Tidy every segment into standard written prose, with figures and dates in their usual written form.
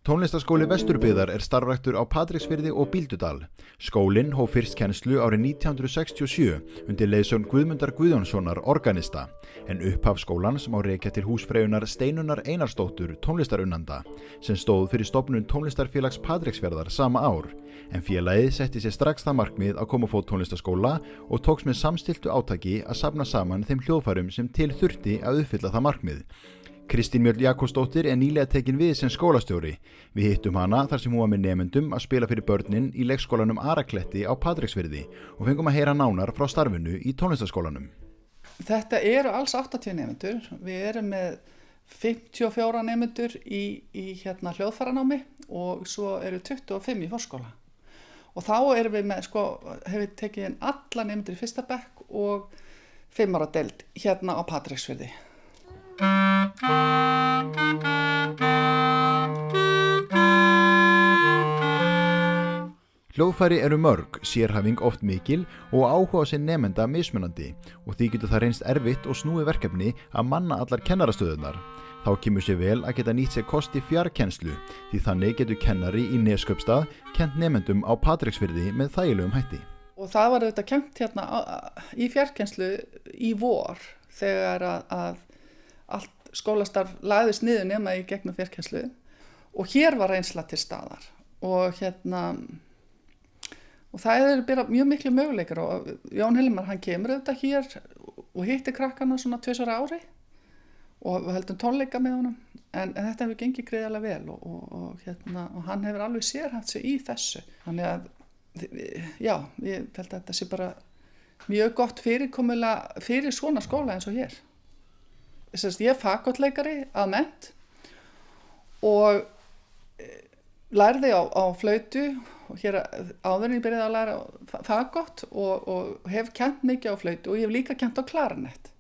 Tónlistarskóli Vesturbyggðar starfræktur á Patreksfirði og Bíldudal. Skólinn hóf fyrst kennslu árið 1967 undir leiðsögn Guðmundar Guðjónssonar organista, en upphaf skólans má rekja til húsfreyjunnar Steinunnar Einarsdóttur tónlistarunnanda, sem stóð fyrir stofnun Tónlistarfélags Patreksfjarðar sama ár, en félagið setti sér strax það markmið að koma á fót tónlistarskóla og tókst með samstilltu átaki að safna saman þeim hljóðfærum sem til þurfti að uppfylla það markmið. Kristín Mjöll Jakobsdóttir nýlega tekin við sem skólastjóri. Við hittum hana þar sem hún var með nemendum að spila fyrir börnin í leikskólanum Arakletti á Patreksfirði og fengum að heyra nánar frá starfinu í tónlistarskólanum. Þetta eru alls 80 nemendur. Við erum með 54 nemendur í hljóðfæranámi og svo eru 25 í forskóla. Og þá erum við með, hefur við tekið inn alla nemendur í fyrsta bekk og 5 ára deild hérna á Patreksfirði. Hljóðfæri eru mörg, sérhæfing oft mikil og áhuga sinn nemenda mismunandi og því getur það reynst erfitt og snúið verkefni að manna allar kennarastöðunar. Þá kemur sér vel að geta nýtt sér kosti fjarkennslu því þannig getur kennari í Neskaupstað kennt nemendum á Patreksfirði með þægilegum hætti. Og það var auðvitað kennt hérna í fjarkennslu í vor þegar að allt skólastarf lagðist niður nema í gegnum fjarkennslu og hér var reynsla til staðar og það eru mjög miklu möguleikar og Jón Hilmar hann kemur auðvitað hér og hittir krakkana svona 2 ári og við höldum tónleika með honum en þetta hefur gengið greiðarlega vel og hann hefur alveg sérhæft sig í þessu. Þannig að já, ég held að þetta sé bara mjög gott fyrirkomulag fyrir svona skóla eins og hér. Ég er fagotleikari að mennt og lærði á flautu og hér áður en ég byrjaði að læra fagott og hef kennt mikið á flautu og ég hef líka kennt á klarinett.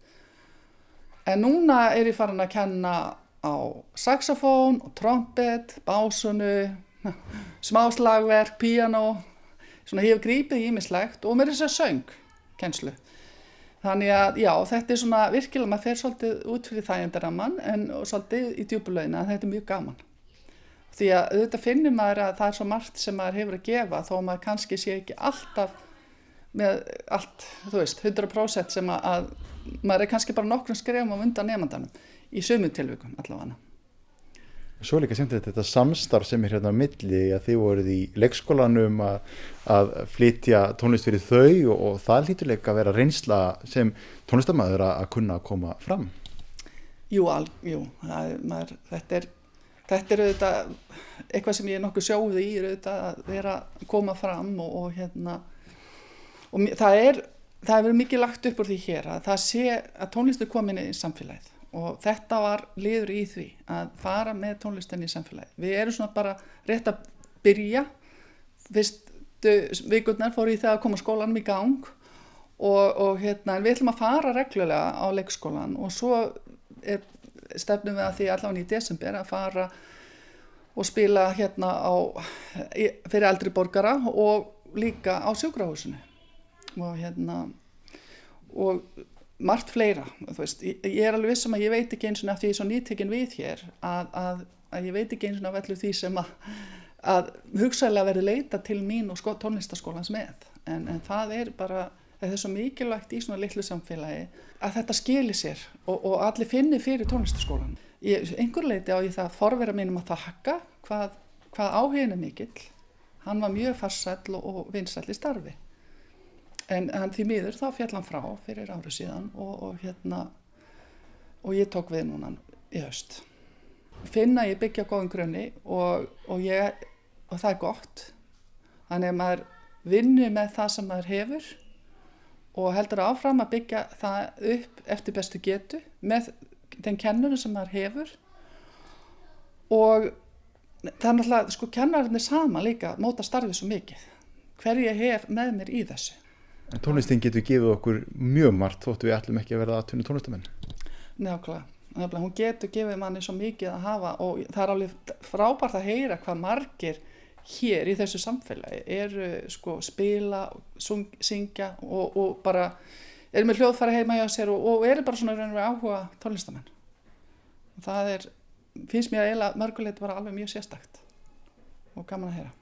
En núna er ég farin að kenna á saxofón og trompet, básunu, smáslagverk, píanó, svona ég hef grípið ýmislegt og mér þess að söng kennslu. Þannig að já, þetta er svona virkilega, maður fer svolítið út fyrir þægindaramman en svolítið í djúpulaugina en þetta er mjög gaman. Því að auðvitað finnir maður að það er svo margt sem maður hefur að gefa þó maður kannski sé ekki alltaf með allt, 100% sem að maður er kannski bara nokkrum skrefum á undan nemandanum í sumum tilvikum allavega. Svo líka þetta samstarf sem er hérna á milli að þið voruð í leikskólanum að flytja tónlist fyrir þau og það hlýtur líka að vera reynsla sem tónlistarmaður að kunna að koma fram. Jú, þetta er auðvitað eitthvað sem ég er nokkuð sjóði í auðvitað að vera að koma fram og það hefur mikið lagt upp úr því hér að það sé að tónlist er komin í samfélagið. Og þetta var liður í því að fara með tónlistinni í samfélagi. Við erum svona bara rétt að byrja. Fyrstu vikurnar fór í það að koma skólanum í gang og við ætlum að fara reglulega á leikskólan og svo stefnum við að því allavega í desember að fara og spila hérna fyrir eldri borgara og líka á sjúkrahúsinu. Og margt fleira, ég er alveg viss að ég veit ekki eins og því ég er svo nýtekin við hér að ég veit ekki eins og af öllu því sem að hugsanlega verði leita til mín og tónlistarskólans með en það er bara, það er svo mikilvægt í svona litlu samfélagi að þetta skili sér og allir finni fyrir tónlistarskólan. Einhver leiti á ég það forvera mínum að þakka hvað áhuginn er mikill, hann var mjög farsæll og vinsæll í starfi. En því miður þá féll hann frá fyrir ári síðan og ég tók við núna í haust. Finna ég byggja góðum grunni og það er gott. Þannig að maður vinnur með það sem maður hefur og heldur áfram að byggja það upp eftir bestu getu með þeim kennurum sem maður hefur. Og það er náttúrulega, kennararnir saman líka móta starfið svo mikið. Hver ég hef með mér í þessu. En tónlistin getur gefið okkur mjög margt þóttu við ætlum ekki að verða atvinnu tónlistamenn. Nákvæmlega. Nefnilega, hún getur gefið manni svo mikið að hafa og það alveg frábært að heyra hvað margir hér í þessu samfélagi eru sko spila, syngja og bara eru með hljóðfæri heima hjá sér og eru bara svona raunverulega áhuga tónlistamenn. Það finnst mér eiginlega mörgulegt bara alveg mjög sérstakt og gaman að heyra.